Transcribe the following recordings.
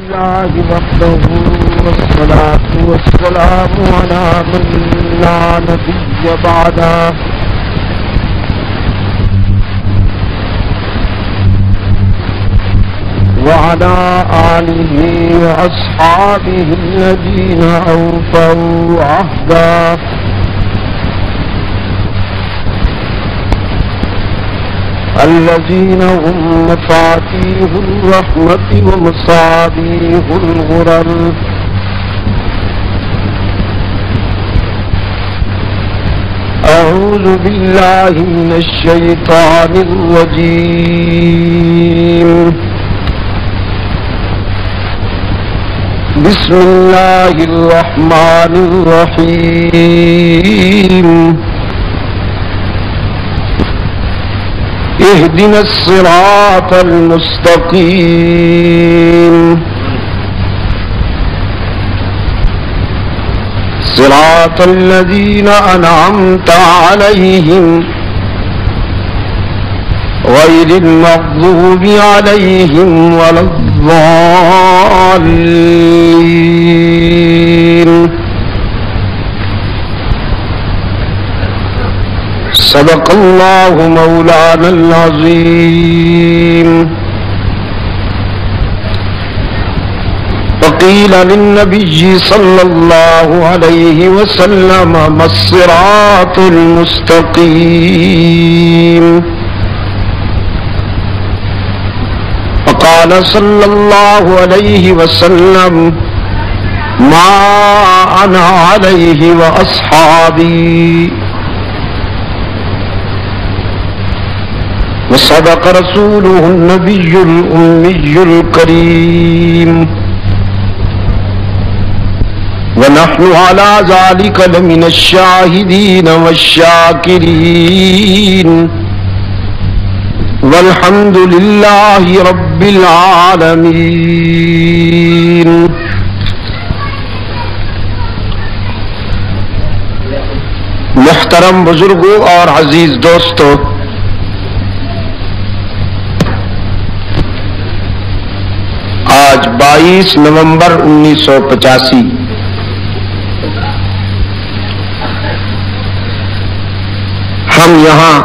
لله وحده والصلاة والسلام على من لا نبي بعده وعلى آله وأصحابه الذين أوفوا عهده الذين هم مفاتيح الرحمة ومصابيح الغرر أعوذ بالله من الشيطان الرجيم بسم الله الرحمن الرحيم اهدنا الصراط المستقيم صراط الذين أنعمت عليهم غير المغضوب عليهم ولا الضالين صدق الله مولانا العظيم وقيل للنبي صلى الله عليه وسلم ما الصراط المستقيم وقال صلى الله عليه وسلم ما أنا عليه وأصحابي وصدق رسوله النبي الأمي الكريم ونحن على ذلك لمن الشاهدين والشاكرين والحمد لله رب العالمين. محترم بزرگوں اور عزیز دوستوں، آج 22 نومبر 1985 ہم یہاں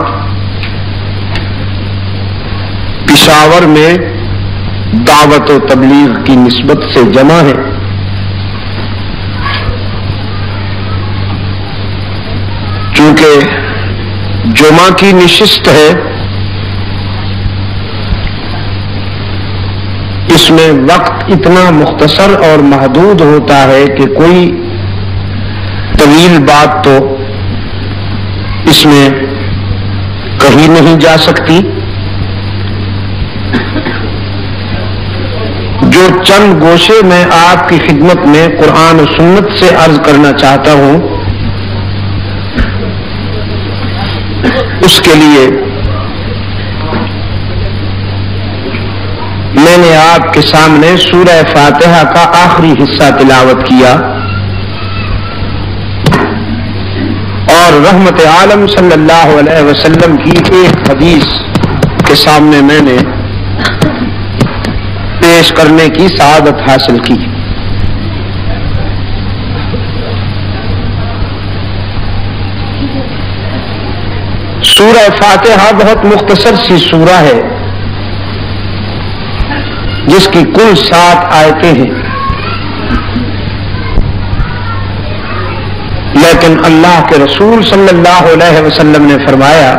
پشاور میں دعوت و تبلیغ کی نسبت سے جمع ہیں. چونکہ جمعہ کی نشست ہے، اس میں وقت اتنا مختصر اور محدود ہوتا ہے کہ کوئی طویل بات تو اس میں کہیں نہیں جا سکتی. جو چند گوشے میں آپ کی خدمت میں قرآن و سنت سے عرض کرنا چاہتا ہوں، اس کے لیے میں نے آپ کے سامنے سورہ فاتحہ کا آخری حصہ تلاوت کیا اور رحمت عالم صلی اللہ علیہ وسلم کی ایک حدیث کے سامنے میں نے پیش کرنے کی سعادت حاصل کی. سورہ فاتحہ بہت مختصر سی سورہ ہے جس کی کل 7 آیتیں ہیں، لیکن اللہ کے رسول صلی اللہ علیہ وسلم نے فرمایا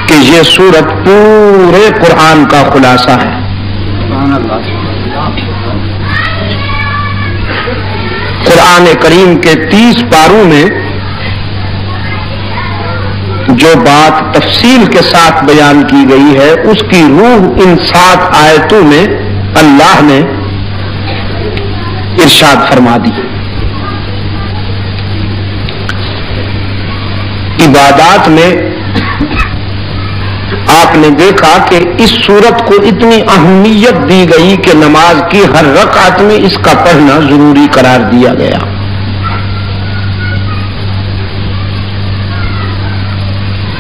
کہ یہ سورت پورے قرآن کا خلاصہ ہے. قرآن کریم کے 30 پاروں میں جو بات تفصیل کے ساتھ بیان کی گئی ہے، اس کی روح ان 7 آیتوں میں اللہ نے ارشاد فرما دی. عبادات میں آپ نے دیکھا کہ اس سورت کو اتنی اہمیت دی گئی کہ نماز کی ہر رکعت میں اس کا پڑھنا ضروری قرار دیا گیا.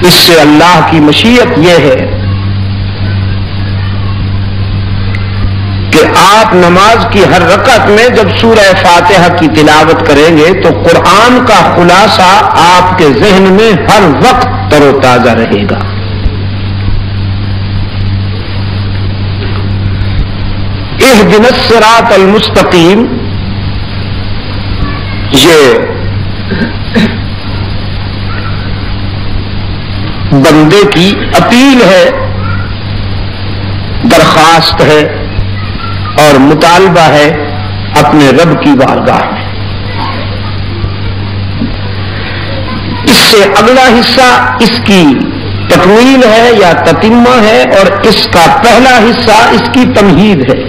اس سے اللہ کی مشیت یہ ہے کہ آپ نماز کی ہر رکعت میں جب سورہ فاتحہ کی تلاوت کریں گے تو قرآن کا خلاصہ آپ کے ذہن میں ہر وقت تر و تازہ رہے گا. اہدنا الصراط المستقیم، یہ بندے کی اپیل ہے، درخواست ہے اور مطالبہ ہے اپنے رب کی بارگاہ میں. اس سے اگلا حصہ اس کی تکمیل ہے یا تتمہ ہے، اور اس کا پہلا حصہ اس کی تمہید ہے.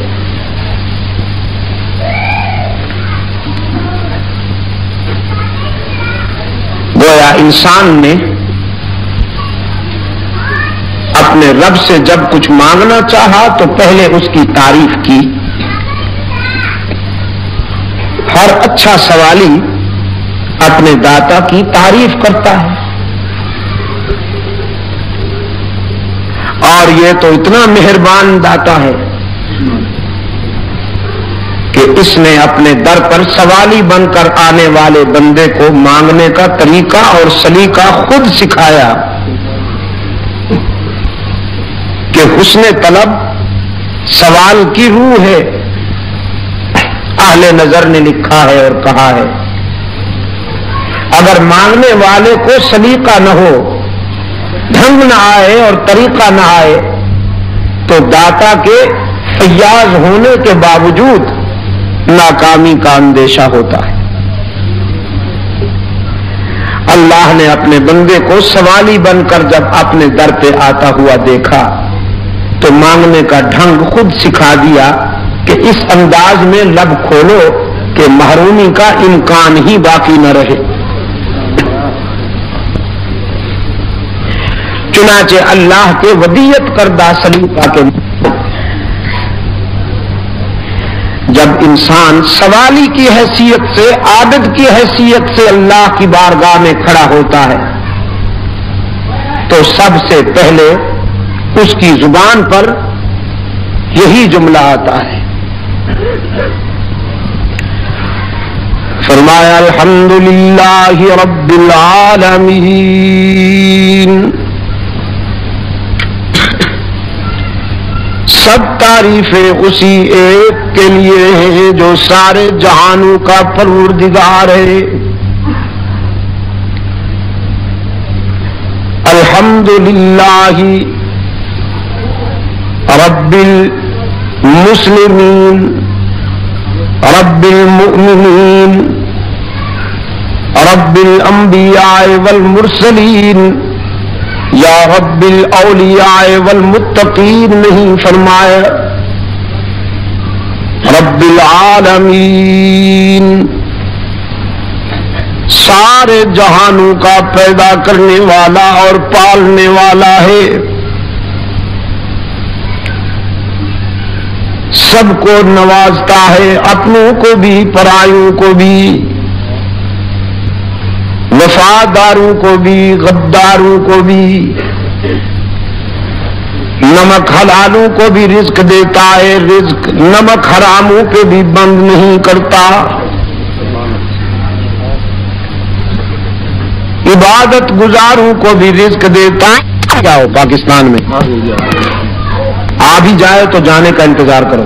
گویا انسان نے اپنے رب سے جب کچھ مانگنا چاہا تو پہلے اس کی تعریف کی. ہر اچھا سوالی اپنے داتا کی تعریف کرتا ہے، اور یہ تو اتنا مہربان داتا ہے کہ اس نے اپنے در پر سوالی بن کر آنے والے بندے کو مانگنے کا طریقہ اور سلیقہ خود سکھایا کہ حسن طلب سوال کی روح ہے. اہل نظر نے لکھا ہے اور کہا ہے اگر مانگنے والے کو سلیقہ نہ ہو، ڈھنگ نہ آئے اور طریقہ نہ آئے تو داتا کے فیاض ہونے کے باوجود ناکامی کا اندیشہ ہوتا ہے. اللہ نے اپنے بندے کو سوالی بن کر جب اپنے در پہ آتا ہوا دیکھا تو مانگنے کا ڈھنگ خود سکھا دیا کہ اس انداز میں لب کھولو کہ محرومی کا امکان ہی باقی نہ رہے. چنانچہ اللہ کے ودیت کردہ سلیقہ کے جب انسان سوالی کی حیثیت سے، عابد کی حیثیت سے اللہ کی بارگاہ میں کھڑا ہوتا ہے تو سب سے پہلے اس کی زبان پر یہی جملہ آتا ہے. فرمایا الحمدللہ رب العالمین، سب تعریفیں اسی ایک کے لیے ہیں جو سارے جہانوں کا پروردگار ہے. الحمدللہ رب المسلمین رب المؤمنین رب الانبیاء والمرسلین یا رب الاولیاء والمتقین نہیں فرمایا، رب العالمین، سارے جہانوں کا پیدا کرنے والا اور پالنے والا ہے. سب کو نوازتا ہے، اپنوں کو بھی پرایوں کو بھی، وفاداروں کو بھی غداروں کو بھی، نمک حلالوں کو بھی رزق دیتا ہے، رزق نمک حراموں پہ بھی بند نہیں کرتا. عبادت گزاروں کو بھی رزق دیتا ہے. کیا ہو پاکستان میں آ بھی جائے تو جانے کا انتظار کرو.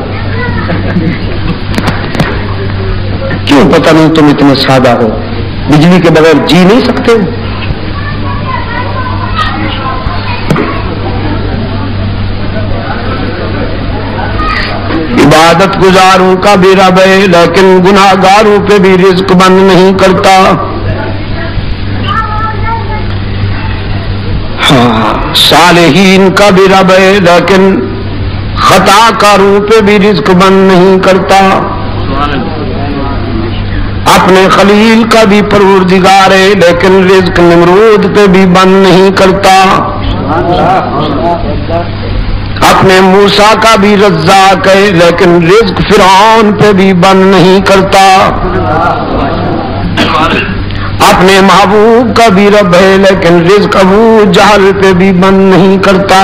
کیوں پتہ نہیں تم اتنے سادہ ہو، بجلی کے بغیر جی نہیں سکتے. عبادت گزاروں کا بھی رب ہے لیکن گناہ گاروں پہ بھی رزق بند نہیں کرتا. صالحین کا بھی رب ہے لیکن خطا کاروں پہ بھی رزق بند نہیں کرتا. اپنے خلیل کا بھی پروردگار ہے لیکن رزق نمرود پہ بھی بند نہیں کرتا. اپنے موسیٰ کا بھی رزاق ہے لیکن رزق فرعون پہ بھی بند نہیں کرتا. اپنے محبوب کا بھی رب ہے لیکن رزق ابو جہل پہ بھی بند نہیں کرتا.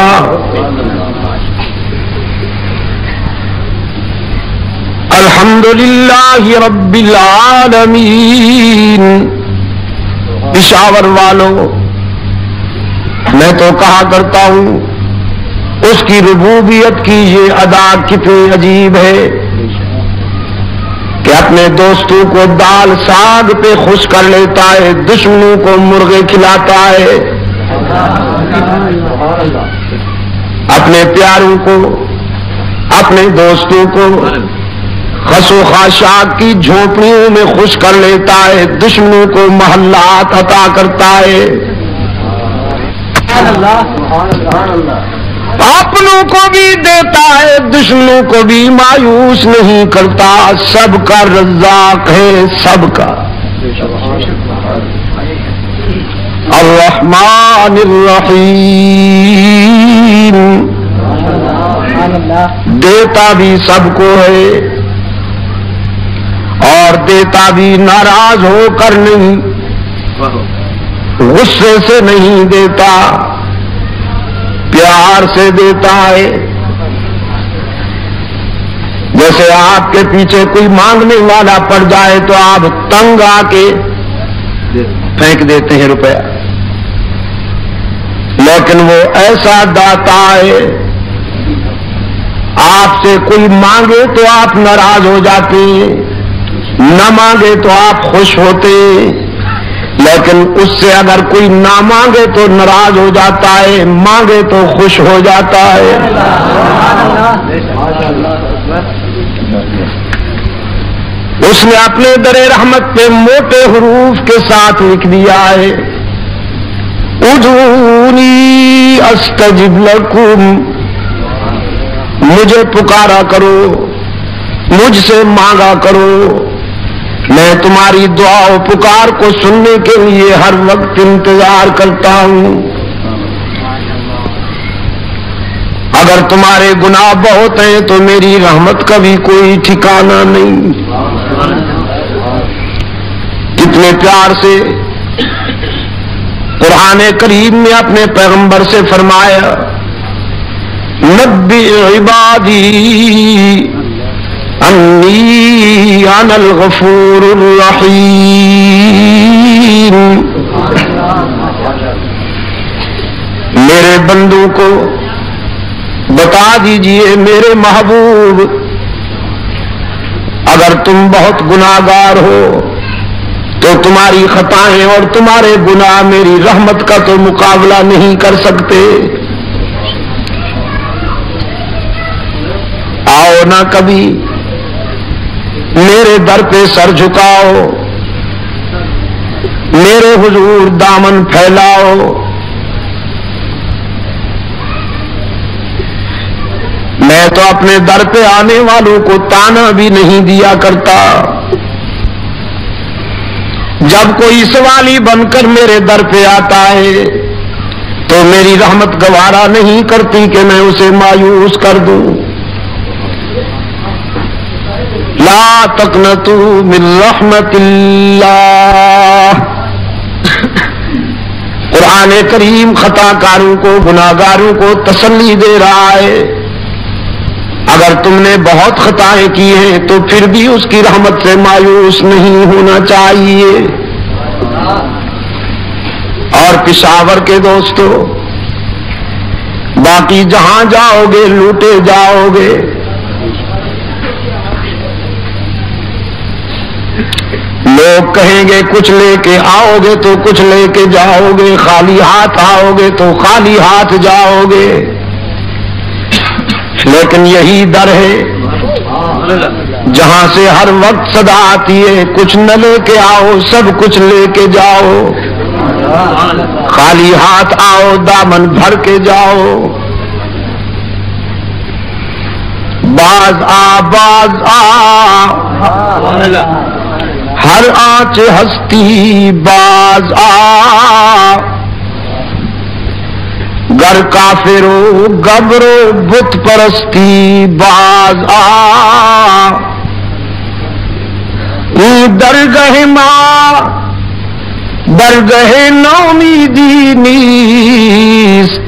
الحمدللہ رب العالمین. پشاور والوں، میں تو کہا کرتا ہوں اس کی ربوبیت کی یہ ادا کتنی عجیب ہے کہ اپنے دوستوں کو دال ساگ پہ خوش کر لیتا ہے، دشمنوں کو مرغے کھلاتا ہے، اپنے پیاروں کو، اپنے دوستوں کو خس و خاشاک کی جھونپڑیوں میں خوش کر لیتا ہے، دشمنوں کو محلات عطا کرتا ہے، اپنوں کو بھی دیتا ہے، دشمنوں کو بھی مایوس نہیں کرتا، سب کا رزاق ہے، سب کا. الرحمن الرحیم، دیتا بھی سب کو ہے اور دیتا بھی ناراض ہو کر نہیں، غصے سے نہیں دیتا، پیار سے دیتا ہے. جیسے آپ کے پیچھے کوئی مانگنے والا پڑ جائے تو آپ تنگ آ کے پھینک دیتے ہیں روپیہ، لیکن وہ ایسا داتا ہے، آپ سے کوئی مانگے تو آپ ناراض ہو جاتے ہیں، نہ مانگے تو آپ خوش ہوتے ہیں، لیکن اس سے اگر کوئی نہ مانگے تو ناراض ہو جاتا ہے، مانگے تو خوش ہو جاتا ہے. اس نے اپنے در رحمت پہ موٹے حروف کے ساتھ لکھ دیا ہے، ادعونی استجب لکم، مجھے پکارا کرو، مجھ سے مانگا کرو، میں تمہاری دعا و پکار کو سننے کے لیے ہر وقت انتظار کرتا ہوں. اگر تمہارے گناہ بہت ہیں تو میری رحمت کا بھی کوئی ٹھکانہ نہیں. کتنے پیار سے قرآن کریم میں اپنے پیغمبر سے فرمایا، نبی عبادی انی انا الغفور الرحیم، میرے بندوں کو بتا دیجئے میرے محبوب، اگر تم بہت گناہگار ہو تو تمہاری خطائیں اور تمہارے گناہ میری رحمت کا تو مقابلہ نہیں کر سکتے. آؤ نہ کبھی میرے در پہ سر جھکاؤ، میرے حضور دامن پھیلاؤ، میں تو اپنے در پہ آنے والوں کو تانا بھی نہیں دیا کرتا. جب کوئی سوالی بن کر میرے در پہ آتا ہے تو میری رحمت گوارا نہیں کرتی کہ میں اسے مایوس کر دوں. لا تقنطوا من رحمت اللہ. قرآن کریم خطا کاروں کو، گناہگاروں کو تسلی دے رہا ہے، اگر تم نے بہت خطائیں کی ہیں تو پھر بھی اس کی رحمت سے مایوس نہیں ہونا چاہیے. اور پشاور کے دوستو، باقی جہاں جاؤ گے لوٹے جاؤ گے. لوگ کہیں گے کچھ لے کے آؤ گے تو کچھ لے کے جاؤ گے، خالی ہاتھ آؤ گے تو خالی ہاتھ جاؤ گے، لیکن یہی در ہے جہاں سے ہر وقت صدا آتی ہے، کچھ نہ لے کے آؤ سب کچھ لے کے جاؤ، خالی ہاتھ آؤ دامن بھر کے جاؤ. باز آ باز آ ہر آنچ ہستی باز آ، گر کافرو گبرو بت پرستی باز آ. درگہ ماں درگہ نومیدی نیست،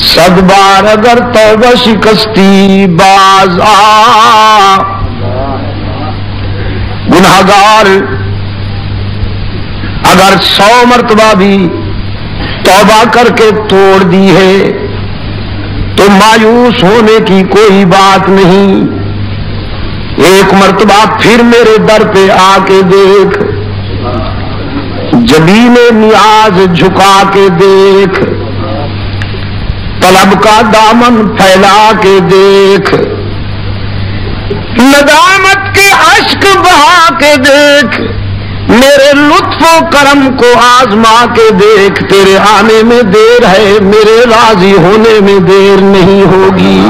صد بار اگر توبہ شکستی باز آ. گناہگار اگر 100 مرتبہ بھی توبہ کر کے توڑ دی ہے تو مایوس ہونے کی کوئی بات نہیں. ایک مرتبہ پھر میرے در پہ آ کے دیکھ، جبین نیاز جھکا کے دیکھ، طلب کا دامن پھیلا کے دیکھ، ندامت کے اشک بہا کے دیکھ، میرے لطف و کرم کو آزما کے دیکھ. تیرے آنے میں دیر ہے، میرے راضی ہونے میں دیر نہیں ہوگی.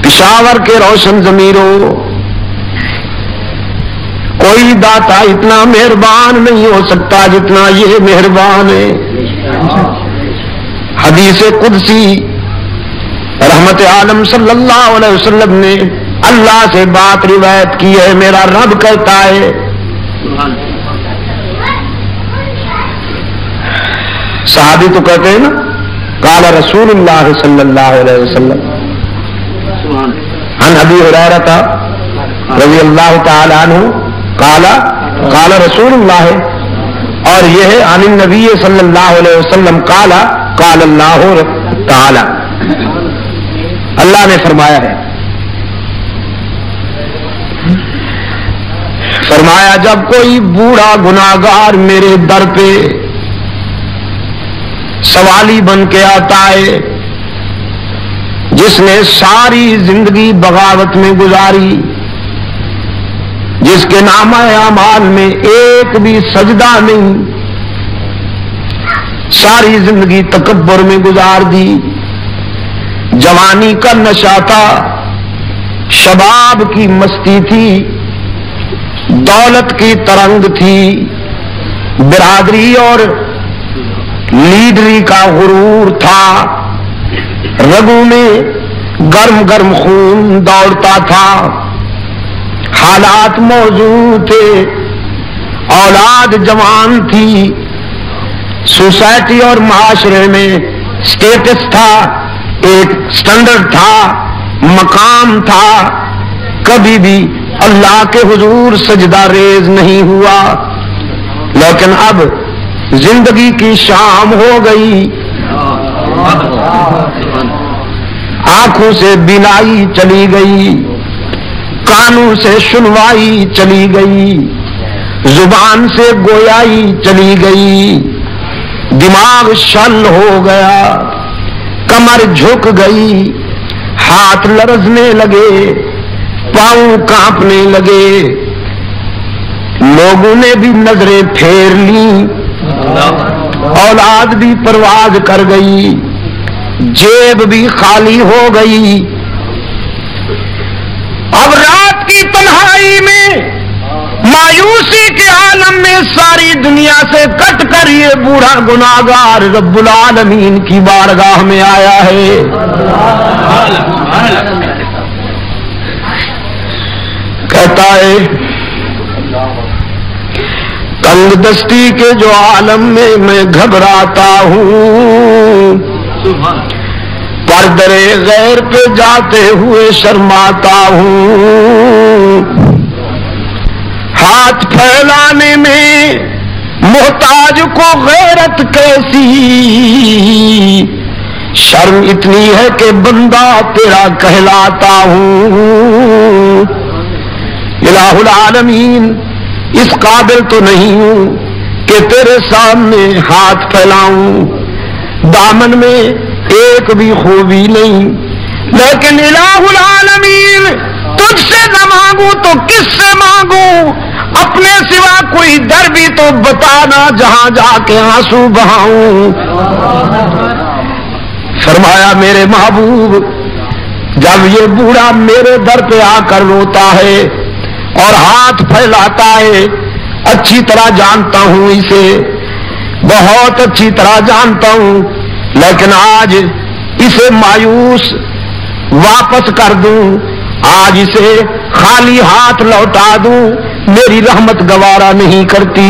پشاور کے روشن ضمیروں، کوئی داتا اتنا مہربان نہیں ہو سکتا جتنا یہ مہربان ہے. حدیث قدسی رحمت عالم صلی اللہ علیہ وسلم نے اللہ سے بات روایت کی ہے. میرا رب کہتا ہے، صحابی تو کہتے ہیں نا، قال رسول اللہ صلی اللہ علیہ وسلم عن ابی ہریرہ رضی اللہ تعالی عنہ قال رسول اللہ، اور یہ ہے عن النبی صلی اللہ علیہ وسلم قال اللہ تعالی، اللہ نے فرمایا ہے. فرمایا جب کوئی بوڑھا گناہگار میرے در پہ سوالی بن کے آتا ہے، جس نے ساری زندگی بغاوت میں گزاری، جس کے نامہ اعمال میں ایک بھی سجدہ نہیں، ساری زندگی تکبر میں گزار دی، جوانی کا نشہ تھا، شباب کی مستی تھی، دولت کی ترنگ تھی، برادری اور لیڈری کا غرور تھا، رگوں میں گرم گرم خون دوڑتا تھا، حالات موزوں تھے، اولاد جوان تھی، سوسائٹی اور معاشرے میں سٹیٹس تھا، ایک سٹینڈرڈ تھا، مقام تھا، کبھی بھی اللہ کے حضور سجدہ ریز نہیں ہوا. لیکن اب زندگی کی شام ہو گئی، آنکھوں سے بینائی چلی گئی، کانوں سے سنوائی چلی گئی، زبان سے گویائی چلی گئی، دماغ شل ہو گیا، کمر جھک گئی، ہاتھ لرزنے لگے، پاؤں کانپنے لگے، لوگوں نے بھی نظریں پھیر لیں، اولاد بھی پرواز کر گئی، جیب بھی خالی ہو گئی. اب رات کی تنہائی میں مایوسی کے عالم میں ساری دنیا سے کٹ کر یہ بوڑھا گناہگار رب العالمین کی بارگاہ میں آیا ہے. کہتا ہے تنگ دستی کے جو عالم میں گھبراتا ہوں، پردرے غیر پہ جاتے ہوئے شرماتا ہوں، ہاتھ پھیلانے میں محتاج کو غیرت کیسی، شرم اتنی ہے کہ بندہ تیرا کہلاتا ہوں. الہ العالمین اس قابل تو نہیں ہوں کہ تیرے سامنے ہاتھ پھیلاؤں، دامن میں ایک بھی خوبی نہیں، لیکن الہ العالمین تجھ سے نہ مانگوں تو کس سے مانگوں، اپنے سوا کوئی در بھی تو بتانا جہاں جا کے آنسو بہاؤں. فرمایا میرے محبوب جب یہ بوڑھا میرے در پہ آ کر روتا ہے اور ہاتھ پھیلاتا ہے، اچھی طرح جانتا ہوں اسے، بہت اچھی طرح جانتا ہوں، لیکن آج اسے مایوس واپس کر دوں، آج اسے خالی ہاتھ لوٹا دوں، میری رحمت گوارا نہیں کرتی،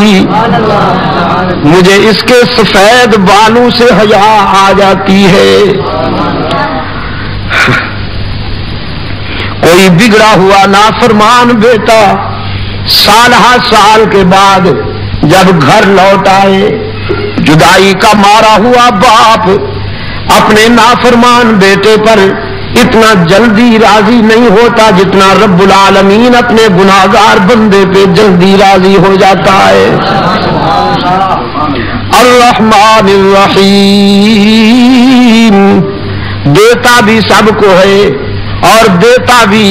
مجھے اس کے سفید بالوں سے حیا آ جاتی ہے. کوئی کوئی بگڑا ہوا نافرمان بیٹا سالہ سال کے بعد جب گھر لوٹ آئے، جدائی کا مارا ہوا باپ اپنے نافرمان بیٹے پر اتنا جلدی راضی نہیں ہوتا جتنا رب العالمین اپنے گناہگار بندے پہ جلدی راضی ہو جاتا ہے۔ الرحمن الرحیم، دیتا بھی سب کو ہے اور دیتا بھی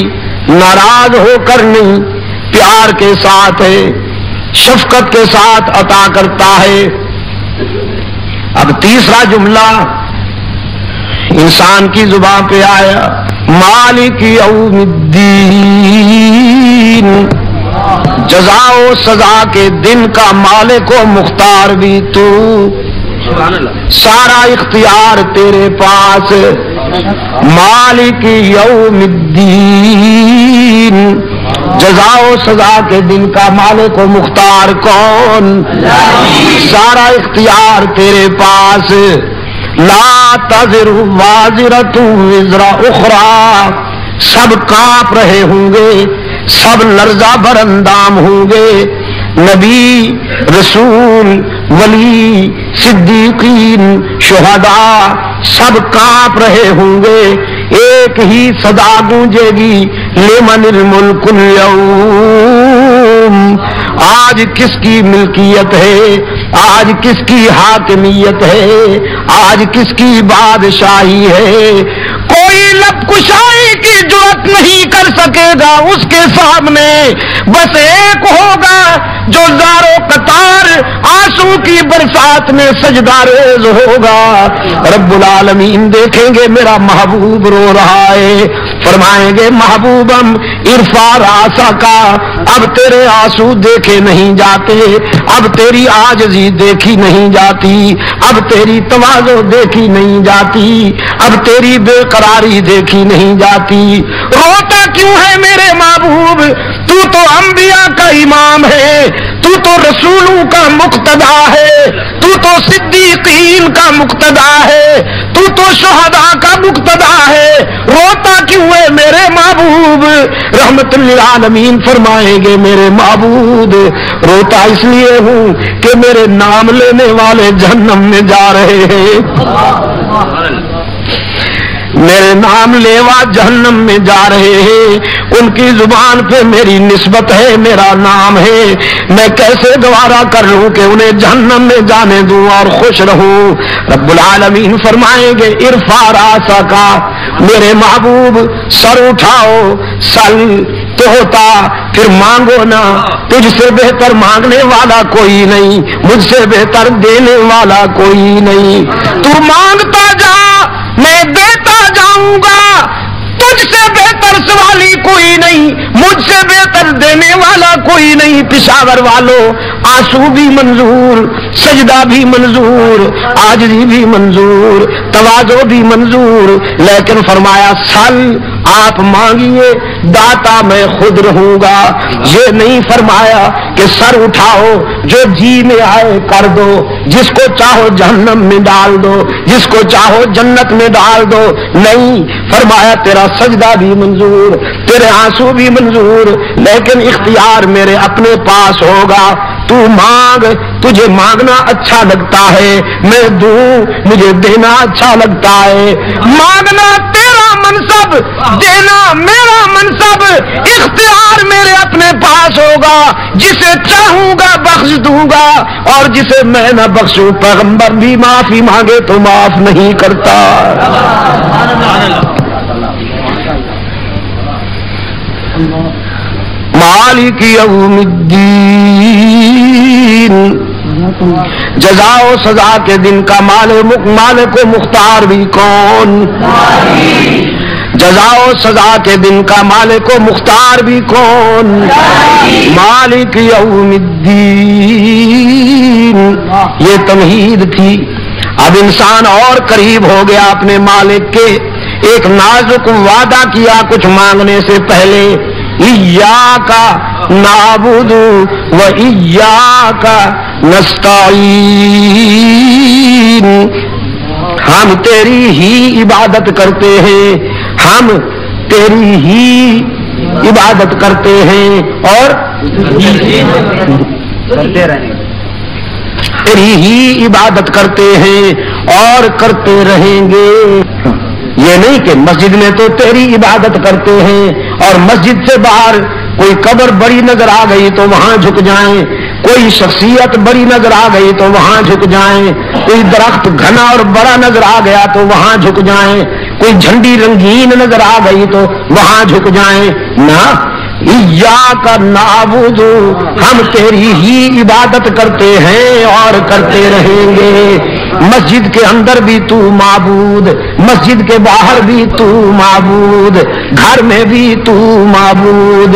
ناراض ہو کر نہیں، پیار کے ساتھ ہے، شفقت کے ساتھ عطا کرتا ہے۔ اب تیسرا جملہ انسان کی زبان پہ آیا، مالک یوم الدین، جزا و سزا کے دن کا مالک و مختار بھی تو، سارا اختیار تیرے پاس، مالک یوم الدین، جزا و سزا کے دن کا مالک و مختار کون؟ سارا اختیار تیرے پاس، لا تزر وازرۃ وزر اخری، سب کانپ رہے ہوں گے، سب لرزہ بر اندام ہوں گے، نبی، رسول، ولی، صدیقین، شہداء سب کانپ رہے ہوں گے، ایک ہی صدا گونجے گی، لمن الملک اليوم، آج کس کی ملکیت ہے، آج کس کی حاکمیت ہے، آج کس کی بادشاہی ہے۔ کوئی لب کشائی کی جرات نہیں کر سکے گا اس کے سامنے، بس ایک ہوگا جو زارو قطار آنسو کی برسات میں سجدہ ریز ہوگا۔ رب العالمین دیکھیں گے میرا محبوب رو رہا ہے، فرمائیں گے محبوبم ارفع راسک، اب تیرے آنسو دیکھے نہیں جاتے، اب تیری عاجزی دیکھی نہیں جاتی، اب تیری تواضع دیکھی نہیں جاتی، اب تیری بے قراری دیکھی نہیں جاتی۔ روتا کیوں ہے میرے محبوب؟ تو انبیاء کا امام ہے، تو رسولوں کا مقتدا ہے، تو صدیقین کا مقتدا ہے، تو شہداء کا مقتدا ہے، روتا کیوں ہے میرے محبوب؟ رحمت للعالمین فرمائیں گے میرے معبود روتا اس لیے ہوں کہ میرے نام لینے والے جہنم میں جا رہے ہیں، میرے نام لیوا جہنم میں جا رہے ہیں، ان کی زبان پہ میری نسبت ہے، میرا نام ہے، میں کیسے گوارا کر لوں کہ انہیں جہنم میں جانے دوں اور خوش رہوں؟ رب العالمین فرمائیں گے ارفع راسک، میرے محبوب سر اٹھاؤ، سل تو ہوتا پھر مانگو نا، تجھ سے بہتر مانگنے والا کوئی نہیں، مجھ سے بہتر دینے والا کوئی نہیں، تو مانگتا جا میں دیتا جاؤں گا، تجھ سے بہتر سوالی کوئی نہیں، مجھ سے بہتر دینے والا کوئی نہیں۔ پشاور والوں آنسو بھی منظور، سجدہ بھی منظور، عاجزی بھی منظور، تواضع بھی منظور، لیکن فرمایا سل، آپ مانگیے داتا میں خود رہوں گا۔ یہ نہیں فرمایا کہ سر اٹھاؤ جو جی میں آئے کر دو، جس کو چاہو جہنم میں ڈال دو، جس کو چاہو جنت میں ڈال دو، نہیں، فرمایا تیرا سجدہ بھی منظور، تیرے آنسو بھی منظور، لیکن اختیار میرے اپنے پاس ہوگا۔ تو مانگ، تجھے مانگنا اچھا لگتا ہے، میں دوں، مجھے دینا اچھا لگتا ہے۔ مانگنا تیرا منصب، دینا میرا منصب، اختیار میرے اپنے پاس ہوگا، جسے چاہوں گا بخش دوں گا، اور جسے میں نہ بخشوں پیغمبر بھی معافی مانگے تو معاف نہیں کرتا۔ مالک یوم الدین، جزا و سزا کے دن کا مالک و مختار بھی کون؟ جزا و سزا کے دن کا مالک و مختار بھی کون؟ مالک یوم الدین۔ یہ تمہید تھی، اب انسان اور قریب ہو گیا اپنے مالک کے۔ ایک نازک وعدہ کیا کچھ مانگنے سے پہلے، ایاک نعبد و ایاک نستعین، ہم تیری ہی عبادت کرتے ہیں، ہم تیری ہی عبادت کرتے ہیں اور کرتے رہیں تیری ہی عبادت کرتے ہیں اور کرتے رہیں گے. یہ نہیں کہ مسجد میں تو تیری عبادت کرتے ہیں اور مسجد سے باہر کوئی قبر بڑی نظر آ گئی تو وہاں جھک جائیں, کوئی شخصیت بڑی نظر آ گئی تو وہاں جھک جائیں, کوئی درخت گھنا اور بڑا نظر آ گیا تو وہاں جھک جائیں, کوئی جھنڈی رنگین نظر آ گئی تو وہاں جھک جائیں. نہ, ایاک نعبد, ہم تیری ہی عبادت کرتے ہیں اور کرتے رہیں گے. مسجد کے اندر بھی تو معبود, مسجد کے باہر بھی تو معبود, گھر میں بھی تو معبود,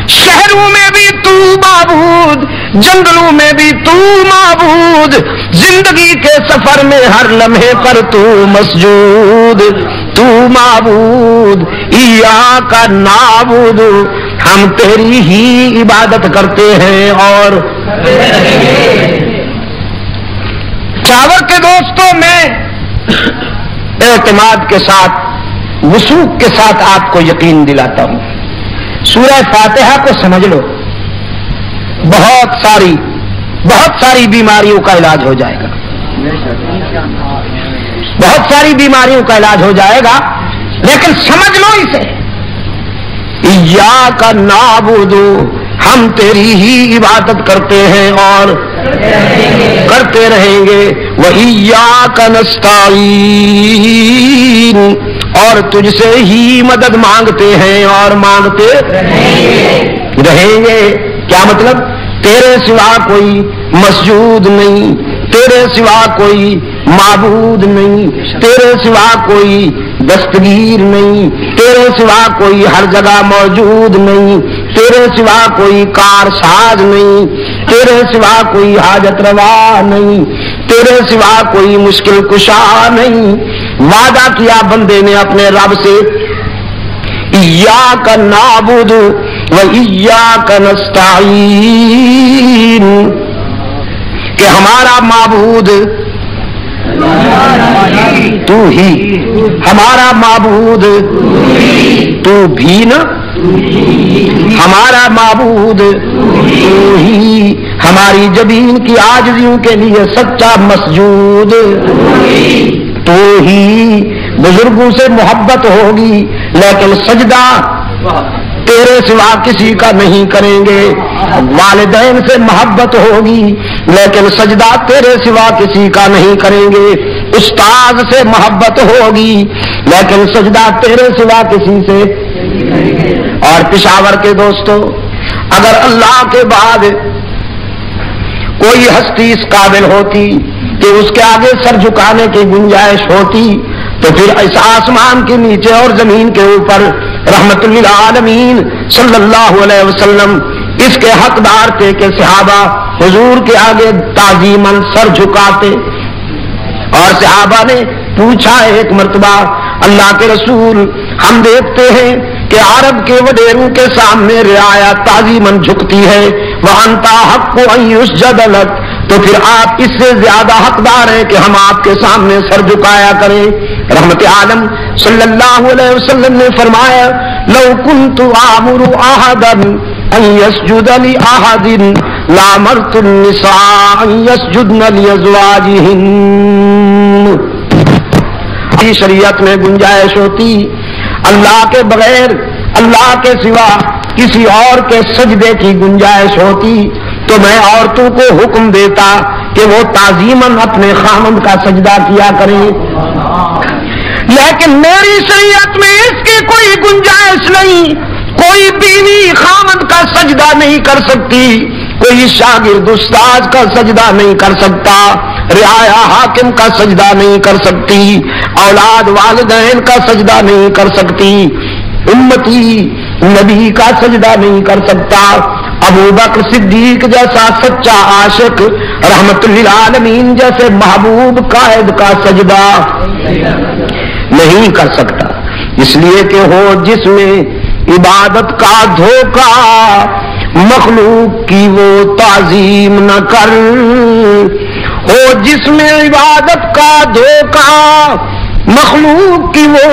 شہروں میں بھی تو معبود, جنگلوں میں بھی تو معبود, زندگی کے سفر میں ہر لمحے پر تو مسجود, تو معبود. ایاک نعبد, ہم تیری ہی عبادت کرتے ہیں اور چاور کے دوستوں میں اعتماد کے ساتھ وثوق کے ساتھ آپ کو یقین دلاتا ہوں, سورہ فاتحہ کو سمجھ لو, بہت ساری بیماریوں کا علاج ہو جائے گا, بہت ساری بیماریوں کا علاج ہو جائے گا. لیکن سمجھ لو اسے, ایاک نعبد, ہم تیری ہی عبادت کرتے ہیں اور کرتے رہیں گے. وَإِيَّاكَ نَسْتَعِينُ, اور تجھ سے ہی مدد مانگتے ہیں اور مانگتے رہیں گے. کیا مطلب؟ تیرے سوا کوئی مسجود نہیں, تیرے سوا کوئی معبود نہیں, تیرے سوا کوئی دستگیر نہیں, تیرے سوا کوئی ہر جگہ موجود نہیں, تیرے سوا کوئی کار ساز نہیں, تیرے سوا کوئی حاجت روا نہیں, تیرے سوا کوئی مشکل کشا نہیں. وعدہ کیا بندے نے اپنے رب سے, ایاک نعبد و ایاک نستعین, کہ ہمارا معبود تو ہی, ہمارا معبود تو بھی نا, ہمارا معبود تو ہی, ہماری جبین کی عاجزیوں کے لیے سچا مسجود تو ہی. بزرگوں سے محبت ہوگی لیکن سجدہ تیرے سوا کسی کا نہیں کریں گے, والدین سے محبت ہوگی لیکن سجدہ تیرے سوا کسی کا نہیں کریں گے, استاد سے محبت ہوگی لیکن سجدہ تیرے سوا کسی سے. اور پشاور کے دوستوں, اگر اللہ کے بعد کوئی ہستی اس قابل ہوتی کہ اس کے آگے سر جھکانے کی گنجائش ہوتی تو پھر اس آسمان کے نیچے اور زمین کے اوپر رحمت للعالمین صلی اللہ علیہ وسلم اس کے حقدار تھے کہ صحابہ حضور کے آگے تعظیماً سر جھکاتے. اور صحابہ نے پوچھا ایک مرتبہ, اللہ کے رسول, ہم دیکھتے ہیں کہ عرب کے وڈیروں کے سامنے رعایا تعظیماً جھکتی ہے, وَأَنْتَ أَحَقُّ أَنْ يُسْجَدَ لَكَ, تو پھر آپ اس سے زیادہ حقدار ہیں کہ ہم آپ کے سامنے سر جھکایا کریں. رحمت عالم صلی اللہ علیہ وسلم نے فرمایا, لَوْ كُنْتُ آمُرُ أَحَدًا أَنْ يَسْجُدَ لِأَحَدٍ لَأَمَرْتُ النِّسَاءَ أَنْ يَسْجُدْنَ لِأَزْوَاجِهِنَّ. شریعت میں گنجائش ہوتی اللہ کے بغیر, اللہ کے سوا کسی اور کے سجدے کی گنجائش ہوتی تو میں عورتوں کو حکم دیتا کہ وہ تعظیماً اپنے خامند کا سجدہ کیا کریں. لیکن میری شریعت میں اس کی کوئی گنجائش نہیں. کوئی بیوی خامند کا سجدہ نہیں کر سکتی, کوئی شاگرد استاد کا سجدہ نہیں کر سکتا, رعایا حاکم کا سجدہ نہیں کر سکتی, اولاد والدین کا سجدہ نہیں کر سکتی, امتی نبی کا سجدہ نہیں کر سکتا, ابو بکر صدیق جیسا سچا عاشق رحمت للعالمین جیسے محبوب قائد کا سجدہ نہیں کر سکتا. اس لیے کہ ہو جس میں عبادت کا دھوکہ, مخلوق کی وہ تعظیم نہ کر. ہو جس میں عبادت کا دھوکہ, مخلوق کی وہ